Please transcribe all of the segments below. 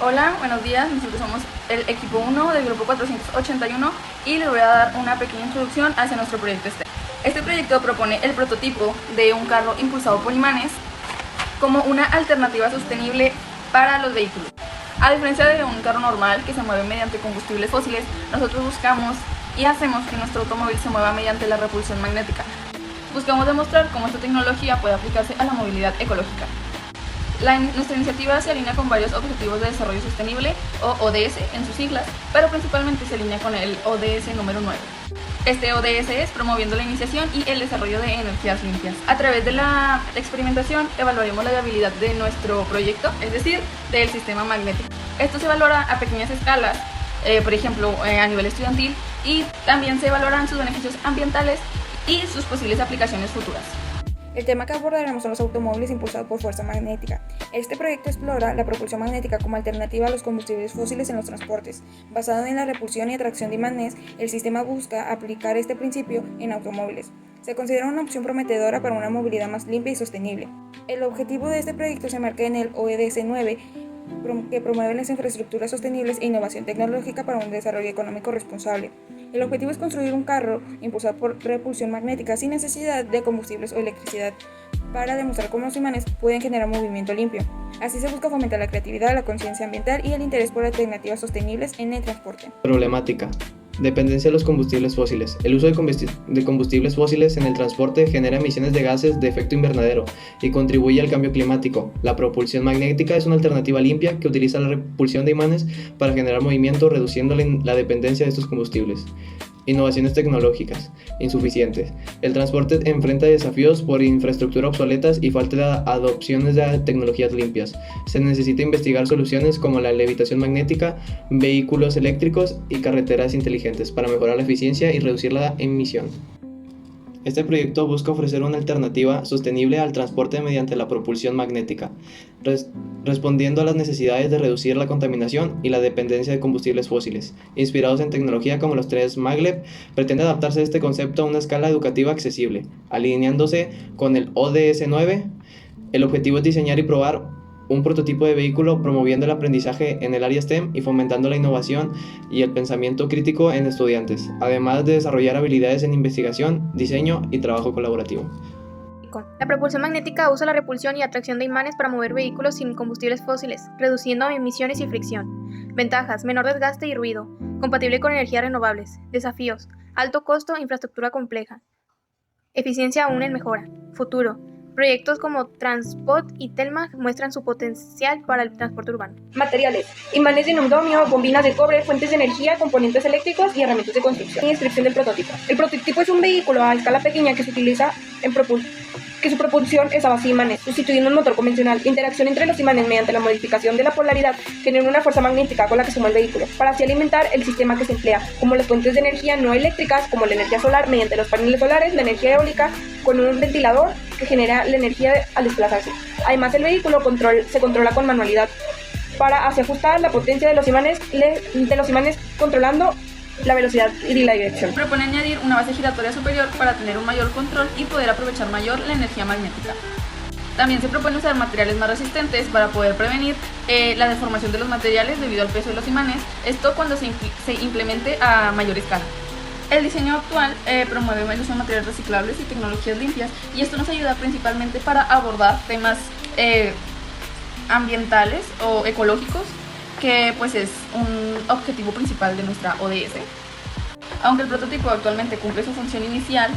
Hola, buenos días, nosotros somos el equipo 1 del grupo 481 y les voy a dar una pequeña introducción hacia nuestro proyecto STEM. Este proyecto propone el prototipo de un carro impulsado por imanes como una alternativa sostenible para los vehículos. A diferencia de un carro normal que se mueve mediante combustibles fósiles, nosotros buscamos y hacemos que nuestro automóvil se mueva mediante la repulsión magnética. Buscamos demostrar cómo esta tecnología puede aplicarse a la movilidad ecológica. Nuestra iniciativa se alinea con varios Objetivos de Desarrollo Sostenible, o ODS en sus siglas, pero principalmente se alinea con el ODS número 9. Este ODS es promoviendo la iniciación y el desarrollo de energías limpias. A través de la experimentación evaluaremos la viabilidad de nuestro proyecto, es decir, del sistema magnético. Esto se valora a pequeñas escalas, por ejemplo a nivel estudiantil, y también se evaluarán sus beneficios ambientales y sus posibles aplicaciones futuras. El tema que abordaremos son los automóviles impulsados por fuerza magnética. Este proyecto explora la propulsión magnética como alternativa a los combustibles fósiles en los transportes. Basado en la repulsión y atracción de imanes, el sistema busca aplicar este principio en automóviles. Se considera una opción prometedora para una movilidad más limpia y sostenible. El objetivo de este proyecto se marca en el ODS 9, que promueve las infraestructuras sostenibles e innovación tecnológica para un desarrollo económico responsable. El objetivo es construir un carro impulsado por repulsión magnética sin necesidad de combustibles o electricidad, para demostrar cómo los imanes pueden generar movimiento limpio. Así se busca fomentar la creatividad, la conciencia ambiental y el interés por alternativas sostenibles en el transporte. Problemática. Dependencia de los combustibles fósiles. El uso de combustibles fósiles en el transporte genera emisiones de gases de efecto invernadero y contribuye al cambio climático. La propulsión magnética es una alternativa limpia que utiliza la repulsión de imanes para generar movimiento, reduciendo la dependencia de estos combustibles. Innovaciones tecnológicas insuficientes. El transporte enfrenta desafíos por infraestructura obsoletas y falta de adopciones de tecnologías limpias. Se necesita investigar soluciones como la levitación magnética, vehículos eléctricos y carreteras inteligentes para mejorar la eficiencia y reducir la emisión. Este proyecto busca ofrecer una alternativa sostenible al transporte mediante la propulsión magnética, respondiendo a las necesidades de reducir la contaminación y la dependencia de combustibles fósiles. Inspirados en tecnología como los trenes maglev, pretende adaptarse este concepto a una escala educativa accesible, alineándose con el ODS 9. El objetivo es diseñar y probar un prototipo de vehículo promoviendo el aprendizaje en el área STEM y fomentando la innovación y el pensamiento crítico en estudiantes, además de desarrollar habilidades en investigación, diseño y trabajo colaborativo. La propulsión magnética usa la repulsión y atracción de imanes para mover vehículos sin combustibles fósiles, reduciendo emisiones y fricción. Ventajas: menor desgaste y ruido, compatible con energías renovables. Desafíos: alto costo, infraestructura compleja. Eficiencia aún en mejora. Futuro: proyectos como Transpot y Telmag muestran su potencial para el transporte urbano. Materiales: imanes de neodomio, bobinas de cobre, fuentes de energía, componentes eléctricos y herramientas de construcción. Descripción del prototipo. El prototipo es un vehículo a escala pequeña que se utiliza que su propulsión es a base de imanes, sustituyendo un motor convencional. Interacción entre los imanes mediante la modificación de la polaridad genera una fuerza magnética con la que se mueve el vehículo, para así alimentar el sistema que se emplea, como las fuentes de energía no eléctricas, como la energía solar mediante los paneles solares, la energía eólica con un ventilador que genera la energía al desplazarse. Además, el vehículo se controla con manualidad, para así ajustar la potencia de los imanes controlando la velocidad y la dirección. Propone añadir una base giratoria superior para tener un mayor control y poder aprovechar mayor la energía magnética. También se propone usar materiales más resistentes para poder prevenir la deformación de los materiales debido al peso de los imanes, esto cuando se implemente a mayor escala. El diseño actual promueve el uso de materiales reciclables y tecnologías limpias, y esto nos ayuda principalmente para abordar temas ambientales o ecológicos, que pues es un objetivo principal de nuestra ODS. Aunque el prototipo actualmente cumple su función inicial,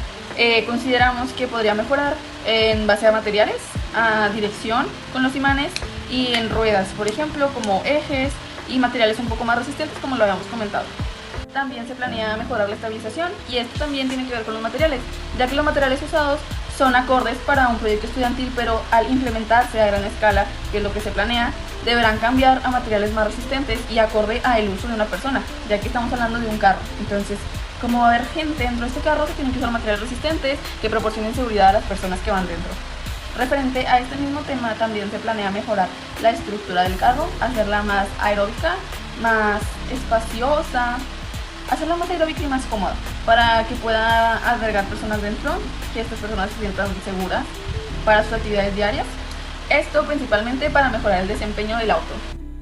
consideramos que podría mejorar en base a materiales, a dirección con los imanes y en ruedas, por ejemplo, como ejes y materiales un poco más resistentes, como lo habíamos comentado. También se planea mejorar la estabilización, y esto también tiene que ver con los materiales, ya que los materiales usados son acordes para un proyecto estudiantil, pero al implementarse a gran escala, que es lo que se planea, deberán cambiar a materiales más resistentes y acorde a el uso de una persona, ya que estamos hablando de un carro. Entonces, como va a haber gente dentro de este carro, se tienen que usar materiales resistentes que proporcionen seguridad a las personas que van dentro. Referente a este mismo tema, también se planea mejorar la estructura del carro, hacerla más aeróbica, más espaciosa, hacerla más aeróbica y más cómoda, para que pueda albergar personas dentro, que estas personas se sientan seguras para sus actividades diarias. Esto principalmente para mejorar el desempeño del auto.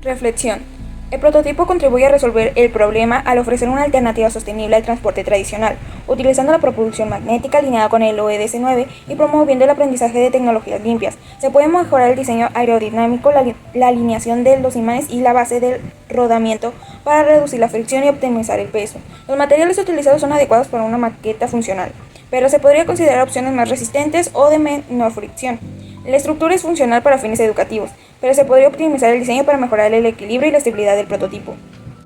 Reflexión. El prototipo contribuye a resolver el problema al ofrecer una alternativa sostenible al transporte tradicional, utilizando la propulsión magnética alineada con el ODS 9 y promoviendo el aprendizaje de tecnologías limpias. Se puede mejorar el diseño aerodinámico, la alineación de los imanes y la base del rodamiento para reducir la fricción y optimizar el peso. Los materiales utilizados son adecuados para una maqueta funcional, pero se podría considerar opciones más resistentes o de menor fricción. La estructura es funcional para fines educativos, pero se podría optimizar el diseño para mejorar el equilibrio y la estabilidad del prototipo.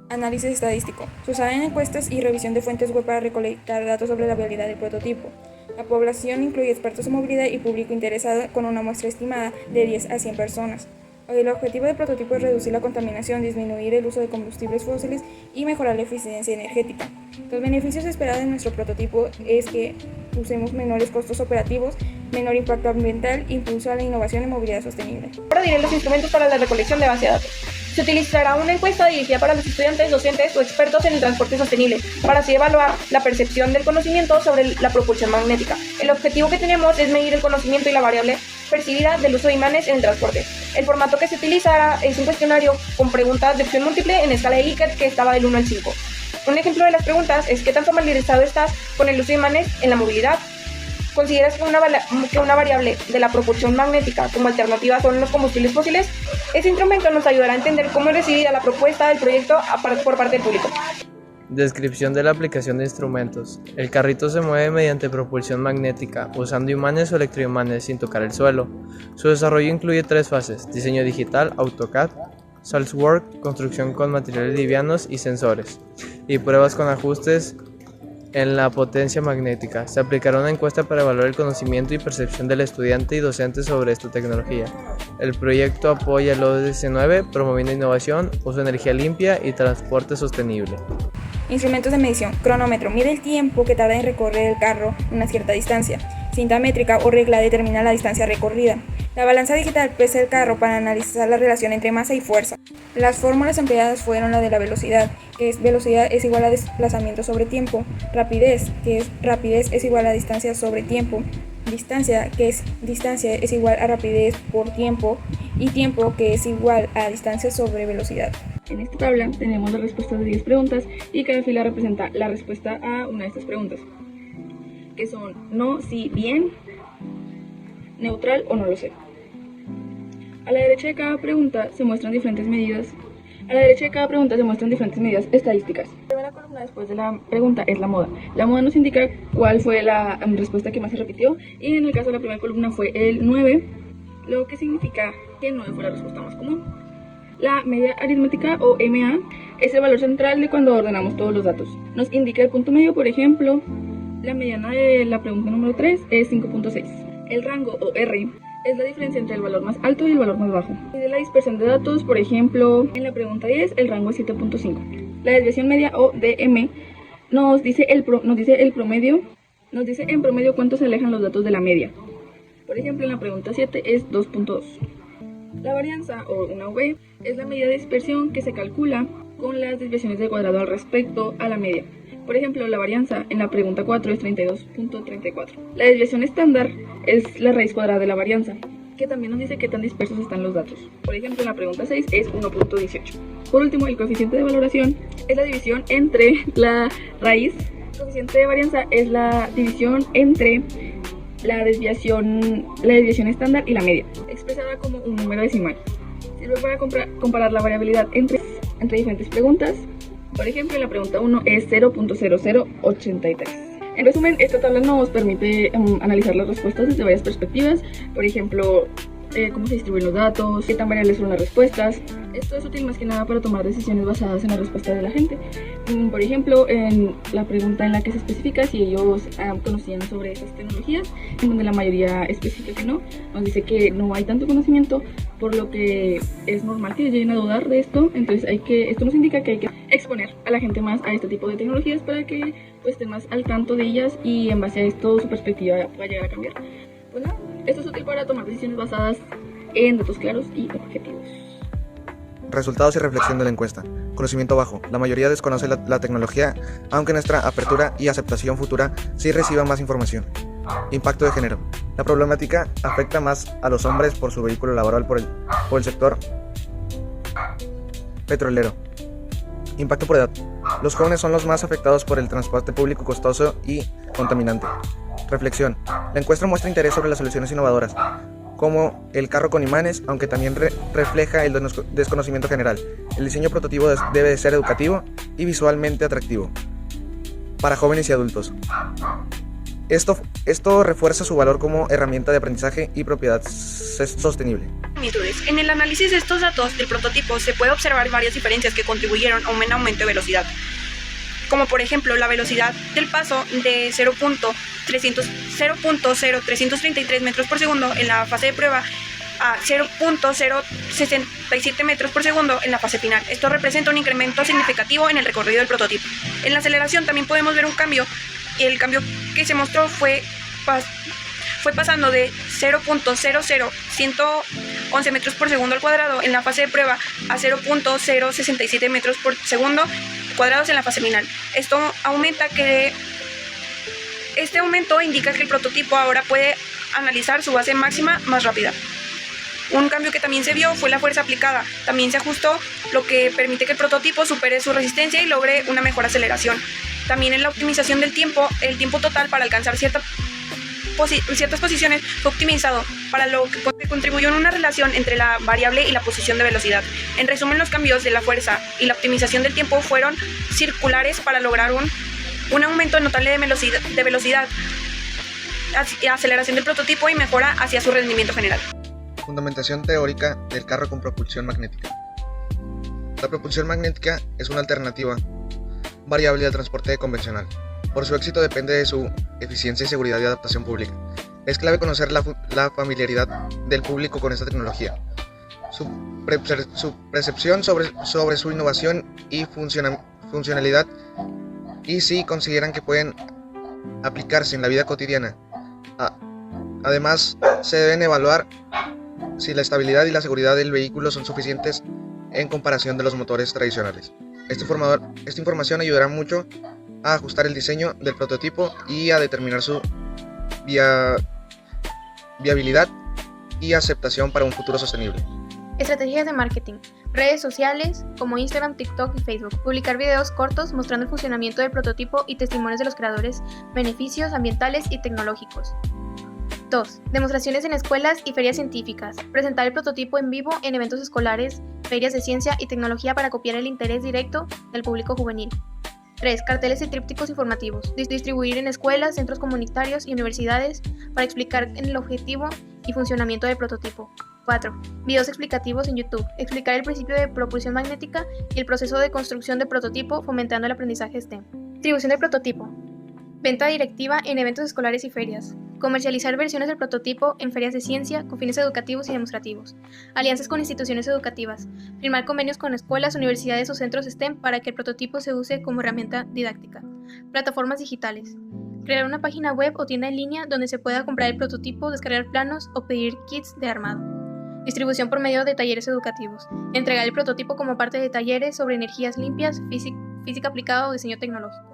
Análisis estadístico. Se usaba en encuestas y revisión de fuentes web para recolectar datos sobre la viabilidad del prototipo. La población incluye expertos en movilidad y público interesado con una muestra estimada de 10 a 100 personas. El objetivo del prototipo es reducir la contaminación, disminuir el uso de combustibles fósiles y mejorar la eficiencia energética. Los beneficios esperados de nuestro prototipo es que usemos menores costos operativos, menor impacto ambiental, impulso a la innovación y movilidad sostenible. Ahora diré los instrumentos para la recolección de base de datos. Se utilizará una encuesta dirigida para los estudiantes, docentes o expertos en el transporte sostenible, para así evaluar la percepción del conocimiento sobre la propulsión magnética. El objetivo que tenemos es medir el conocimiento y la variable percibida del uso de imanes en el transporte. El formato que se utilizará es un cuestionario con preguntas de opción múltiple en escala de Likert que estaba del 1 al 5. Un ejemplo de las preguntas es: ¿qué tan familiarizado estás con el uso de imanes en la movilidad? ¿Consideras que una variable de la propulsión magnética como alternativa son los combustibles fósiles? Este instrumento nos ayudará a entender cómo es recibida la propuesta del proyecto por parte del público. Descripción de la aplicación de instrumentos. El carrito se mueve mediante propulsión magnética, usando imanes o electroimanes sin tocar el suelo. Su desarrollo incluye 3 fases: diseño digital, AutoCAD, SolidWorks, construcción con materiales livianos y sensores, y pruebas con ajustes en la potencia magnética. Se aplicará una encuesta para evaluar el conocimiento y percepción del estudiante y docente sobre esta tecnología. El proyecto apoya el ODS 9, promoviendo innovación, uso de energía limpia y transporte sostenible. Instrumentos de medición. Cronómetro. Mide el tiempo que tarda en recorrer el carro una cierta distancia. Cinta métrica o regla determina la distancia recorrida. La balanza digital pesa el carro para analizar la relación entre masa y fuerza. Las fórmulas empleadas fueron la de la velocidad, que es velocidad es igual a desplazamiento sobre tiempo. Rapidez, que es rapidez es igual a distancia sobre tiempo. Distancia, que es distancia es igual a rapidez por tiempo. Y tiempo, que es igual a distancia sobre velocidad. En esta tabla tenemos las respuestas de 10 preguntas y cada fila representa la respuesta a una de estas preguntas, que son no, sí, bien, neutral o no lo sé. A la derecha de cada pregunta se muestran diferentes medidas. Estadísticas. La primera columna después de la pregunta es la moda. La moda nos indica cuál fue la respuesta que más se repitió, y en el caso de la primera columna fue el 9, lo que significa que el 9 fue la respuesta más común. La media aritmética o MA es el valor central de cuando ordenamos todos los datos. Nos indica el punto medio, por ejemplo, la mediana de la pregunta número 3 es 5.6. El rango o R es la diferencia entre el valor más alto y el valor más bajo. Y de la dispersión de datos, por ejemplo, en la pregunta 10 el rango es 7.5. La desviación media o DM nos dice en promedio cuánto se alejan los datos de la media. Por ejemplo, en la pregunta 7 es 2.2. La varianza o una V es la medida de dispersión que se calcula con las desviaciones de cuadrado al respecto a la media. Por ejemplo, la varianza en la pregunta 4 es 32.34. La desviación estándar es la raíz cuadrada de la varianza, que también nos dice qué tan dispersos están los datos. Por ejemplo, en la pregunta 6 es 1.18. Por último, el coeficiente de valoración es la división entre la raíz. El coeficiente de varianza es la división entre la desviación estándar y la media, expresada como un número decimal. Sirve para comparar la variabilidad entre diferentes preguntas. Por ejemplo, en la pregunta 1 es 0.0083. En resumen, esta tabla nos permite analizar las respuestas desde varias perspectivas. Por ejemplo, cómo se distribuyen los datos, qué tan variables son las respuestas. Esto es útil más que nada para tomar decisiones basadas en la respuesta de la gente. Por ejemplo, en la pregunta en la que se especifica si ellos conocían sobre estas tecnologías, en donde la mayoría especifica que no, nos dice que no hay tanto conocimiento, por lo que es normal que lleguen a dudar de esto. Entonces esto nos indica que hay que exponer a la gente más a este tipo de tecnologías para que pues, estén más al tanto de ellas y en base a esto su perspectiva pueda llegar a cambiar. Pues nada, esto es útil para tomar decisiones basadas en datos claros y objetivos. Resultados y reflexión de la encuesta. Conocimiento bajo. La mayoría desconoce la tecnología, aunque nuestra apertura y aceptación futura sí reciban más información. Impacto de género. La problemática afecta más a los hombres por su vehículo laboral por el sector petrolero. Impacto por edad. Los jóvenes son los más afectados por el transporte público costoso y contaminante. Reflexión. La encuesta muestra interés sobre las soluciones innovadoras, como el carro con imanes, aunque también refleja el desconocimiento general. El diseño prototipo debe de ser educativo y visualmente atractivo para jóvenes y adultos. Esto refuerza su valor como herramienta de aprendizaje y propiedad sostenible. En el análisis de estos datos del prototipo se puede observar varias diferencias que contribuyeron a un aumento de velocidad, como por ejemplo la velocidad del paso de 0.0333 metros por segundo en la fase de prueba a 0.067 metros por segundo en la fase final. Esto representa un incremento significativo en el recorrido del prototipo. En la aceleración también podemos ver un cambio. El cambio que se mostró fue pasando de 0.00111 metros por segundo al cuadrado en la fase de prueba a 0.067 metros por segundo cuadrados en la fase final. Este aumento indica que el prototipo ahora puede analizar su base máxima más rápida. Un cambio que también se vio fue la fuerza aplicada. También se ajustó, lo que permite que el prototipo supere su resistencia y logre una mejor aceleración. También en la optimización del tiempo, el tiempo total para alcanzar ciertas posiciones fue optimizado, para lo que contribuyó en una relación entre la variable y la posición de velocidad. En resumen, los cambios de la fuerza y la optimización del tiempo fueron circulares para lograr un aumento notable de velocidad, aceleración del prototipo y mejora hacia su rendimiento general. Fundamentación teórica del carro con propulsión magnética. La propulsión magnética es una alternativa variable al transporte convencional. Por su éxito depende de su eficiencia y seguridad y adaptación pública. Es clave conocer la familiaridad del público con esta tecnología, su percepción sobre su innovación y funcionalidad, y si consideran que pueden aplicarse en la vida cotidiana. Además, se deben evaluar si la estabilidad y la seguridad del vehículo son suficientes en comparación de los motores tradicionales. Esta información ayudará mucho a ajustar el diseño del prototipo y a determinar su viabilidad y aceptación para un futuro sostenible. Estrategias de marketing. Redes sociales como Instagram, TikTok y Facebook. Publicar videos cortos mostrando el funcionamiento del prototipo y testimonios de los creadores, beneficios ambientales y tecnológicos. 2. Demostraciones en escuelas y ferias científicas. Presentar el prototipo en vivo en eventos escolares, ferias de ciencia y tecnología para copiar el interés directo del público juvenil. 3. Carteles y trípticos informativos. Distribuir en escuelas, centros comunitarios y universidades para explicar el objetivo y funcionamiento del prototipo. 4. Videos explicativos en YouTube. Explicar el principio de propulsión magnética y el proceso de construcción del prototipo fomentando el aprendizaje STEM. Distribución del prototipo. Venta directiva en eventos escolares y ferias. Comercializar versiones del prototipo en ferias de ciencia con fines educativos y demostrativos. Alianzas con instituciones educativas. Firmar convenios con escuelas, universidades o centros STEM para que el prototipo se use como herramienta didáctica. Plataformas digitales. Crear una página web o tienda en línea donde se pueda comprar el prototipo, descargar planos o pedir kits de armado. Distribución por medio de talleres educativos. Entregar el prototipo como parte de talleres sobre energías limpias, física aplicada o diseño tecnológico.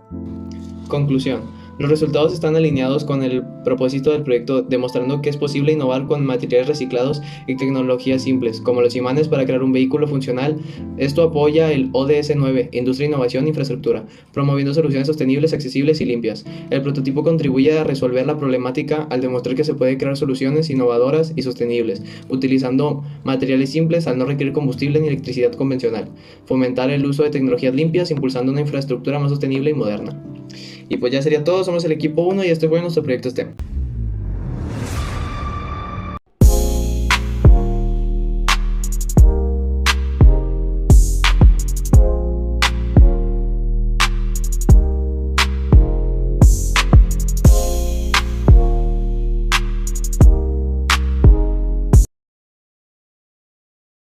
Conclusión. Los resultados están alineados con el propósito del proyecto, demostrando que es posible innovar con materiales reciclados y tecnologías simples, como los imanes para crear un vehículo funcional. Esto apoya el ODS 9, Industria, Innovación e Infraestructura, promoviendo soluciones sostenibles, accesibles y limpias. El prototipo contribuye a resolver la problemática al demostrar que se puede crear soluciones innovadoras y sostenibles, utilizando materiales simples al no requerir combustible ni electricidad convencional. Fomentar el uso de tecnologías limpias, impulsando una infraestructura más sostenible y moderna. Y pues ya sería todo, somos el equipo 1 y este fue nuestro proyecto STEM.